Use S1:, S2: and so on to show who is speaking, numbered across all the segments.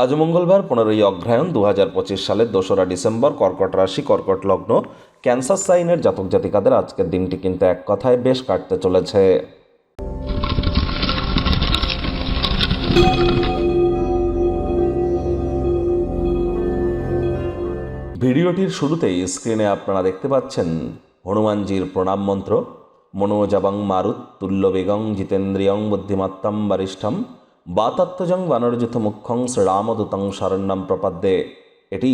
S1: আজ মঙ্গলবার 15ই অগ্রহায়ণ 2025 সালের 2রা ডিসেম্বর, কর্কট রাশি, কর্কট লগ্ন, ক্যান্সার সাইনের জাতক জাতিকাদের আজকের দিনটি কিন্তু এক কথায় বেশ কাটতে চলেছে। ভিডিওটির শুরুতেই স্ক্রিনে আপনারা দেখতে পাচ্ছেন হনুমানজির প্রণাম মন্ত্র। মনোজাবং মারুত তুল্য বেগং জিতেন্দ্রিয়ং বুদ্ধিমত্তম বরিষ্ঠম বাতাত্মজং বানরযুথ মুখ্যং শ্রীরামদূতং শরণ্যম প্রপদ্যে। এটি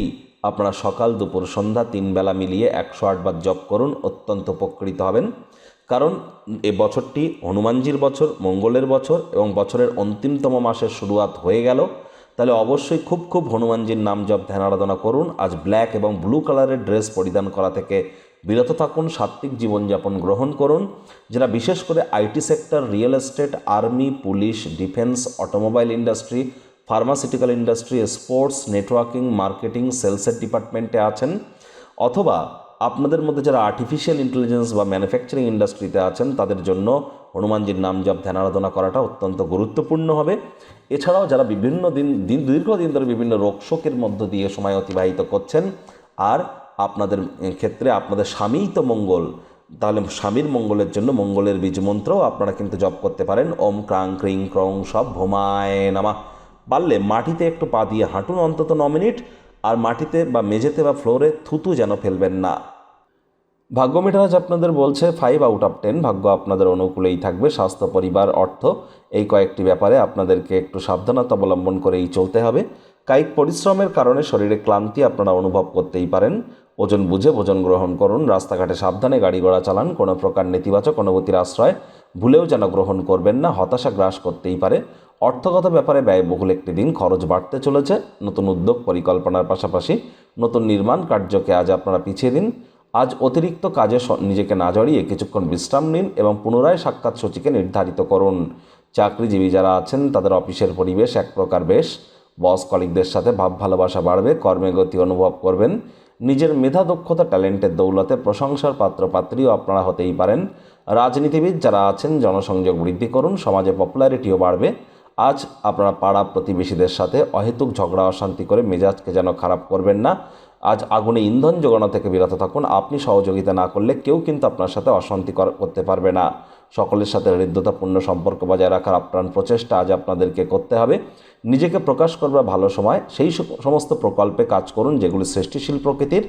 S1: আপনারা সকাল দুপুর সন্ধ্যা 3 বেলা মিলিয়ে 108 বার জপ করুন, অত্যন্ত উপকৃত হবেন। কারণ এ বছরটি হনুমানজির বছর, মঙ্গলের বছর এবং বছরের অন্তিমতম মাসের শুরুয়াত হয়ে গেল। তাহলে অবশ্যই খুব হনুমানজির নাম জপ ধ্যান আরাধনা করুন। আজ ব্ল্যাক এবং ব্লু কালারের ড্রেস পরিধান করা থেকে বিরত থাকুন, সাত্ত্বিক জীবনযাপন গ্রহণ করুন। যারা বিশেষ করে IT sector, real estate, army, police, defence, automobile industry, pharmaceutical industry, sports, networking, marketing, সেলসের ডিপার্টমেন্টে আছেন, অথবা আপনাদের মধ্যে যারা আর্টিফিশিয়াল ইন্টেলিজেন্স বা ম্যানুফ্যাকচারিং ইন্ডাস্ট্রিতে আছেন, তাদের জন্য হনুমানজির নাম জপ ধ্যান আরাধনা করাটা অত্যন্ত গুরুত্বপূর্ণ হবে। এছাড়াও যারা দীর্ঘদিন ধরে বিভিন্ন রোগ শোকের মধ্য দিয়ে সময় অতিবাহিত করছেন, আর আপনাদের ক্ষেত্রে আপনাদের স্বামীই তো মঙ্গল, তাহলে স্বামীর মঙ্গলের জন্য মঙ্গলের বীজ মন্ত্রও আপনারা কিন্তু জপ করতে পারেন। ওম ক্রাং ক্রিং ক্রং সব ভোমায় নামা। পারলে মাটিতে একটু পা দিয়ে হাঁটুন অন্তত 9 মিনিট, আর মাটিতে বা মেঝেতে বা ফ্লোরে থুতু যেন ফেলবেন না। ভাগ্য মিটার আজ আপনাদের বলছে 5 আউট অফ 10। ভাগ্য আপনাদের অনুকূলেই থাকবে। স্বাস্থ্য, পরিবার, অর্থ এই কয়েকটি ব্যাপারে আপনাদেরকে একটু সাবধানতা অবলম্বন করেই চলতে হবে। কায়িক পরিশ্রমের কারণে শরীরে ক্লান্তি আপনারা অনুভব করতেই পারেন। ওজন বুঝে ভোজন গ্রহণ করুন। রাস্তাঘাটে সাবধানে গাড়ি ঘোড়া চালান। কোনো প্রকার নেতিবাচক অনুভূতির আশ্রয় ভুলেও যেন গ্রহণ করবেন না, হতাশা গ্রাস করতেই পারে। অর্থগত ব্যাপারে ব্যয়বহুল একটি দিন, খরচ বাড়তে চলেছে। নতুন উদ্যোগ পরিকল্পনার পাশাপাশি নতুন নির্মাণ কার্যকে আজ আপনারা পিছিয়ে দিন। আজ অতিরিক্ত কাজে নিজেকে না জড়িয়ে কিছুক্ষণ বিশ্রাম নিন এবং পুনরায় সাক্ষাৎ সূচিকে নির্ধারিত করুন। চাকরিজীবী যারা আছেন, তাদের অফিসের পরিবেশ এক প্রকার বেশ। বস কলিগদের সাথে ভাব ভালোবাসা বাড়বে, কর্মে গতি অনুভব করবেন। নিজের মেধা, দক্ষতা, ট্যালেন্টের দৌলতে প্রশংসার পাত্রপাত্রীও আপনারা হতেই পারেন। রাজনীতিবিদ যারা আছেন, জনসংযোগ বৃদ্ধি করুন, সমাজে পপুলারিটিও বাড়বে। আজ আপনারা পাড়া প্রতিবেশীদের সাথে অহেতুক ঝগড়া অশান্তি করে মেজাজকে যেন খারাপ করবেন না। আজ আগুনে ইন্ধন জোগানো থেকে বিরত থাকুন। আপনি সহযোগিতা না করলে কেউ কিন্তু আপনার সাথে অশান্তি করতে পারবে না। সকলের সাথে হৃদ্যতাপূর্ণ সম্পর্ক বজায় রাখার আপ্রাণ প্রচেষ্টা আজ আপনাদেরকে করতে হবে। নিজেকে প্রকাশ করবার ভালো সময়, সেই সমস্ত প্রকল্পে কাজ করুন যেগুলি সৃষ্টিশীল প্রকৃতির।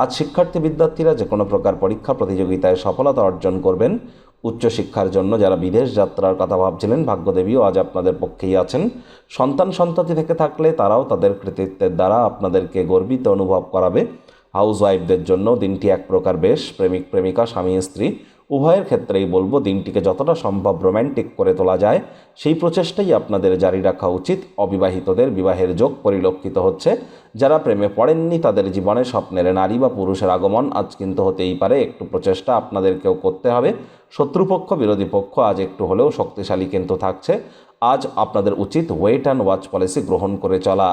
S1: আজ শিক্ষার্থী বিদ্যার্থীরা যে কোনো প্রকার পরীক্ষা প্রতিযোগিতায় সফলতা অর্জন করবেন। উচ্চশিক্ষার জন্য যারা বিদেশ যাত্রার কথা ভাবছিলেন, ভাগ্যদেবীও আজ আপনাদের পক্ষেই আছেন। সন্তান থেকে থাকলে তারাও তাদের কৃতিত্বের দ্বারা আপনাদেরকে গর্বিত অনুভব করাবে। হাউসওয়াইফদের জন্য দিনটি এক প্রকার বেশ। প্রেমিক প্রেমিকা, স্বামী স্ত্রী উভয়ের ক্ষেত্রেই বলবো দিনটিকে যতটা সম্ভব রোম্যান্টিক করে তোলা যায় সেই প্রচেষ্টাই আপনাদের জারি রাখা উচিত। অবিবাহিতদের বিবাহের যোগ পরিলক্ষিত হচ্ছে। যারা প্রেমে পড়েননি, তাদের জীবনে স্বপ্নের নারী বা পুরুষের আগমন আজ কিন্তু হতেই পারে। একটু প্রচেষ্টা আপনাদেরকেও করতে হবে। শত্রুপক্ষ, বিরোধী পক্ষ আজ একটু হলেও শক্তিশালী কিন্তু থাকছে। আজ আপনাদের উচিত ওয়েট অ্যান্ড ওয়াচ পলিসি গ্রহণ করে চলা।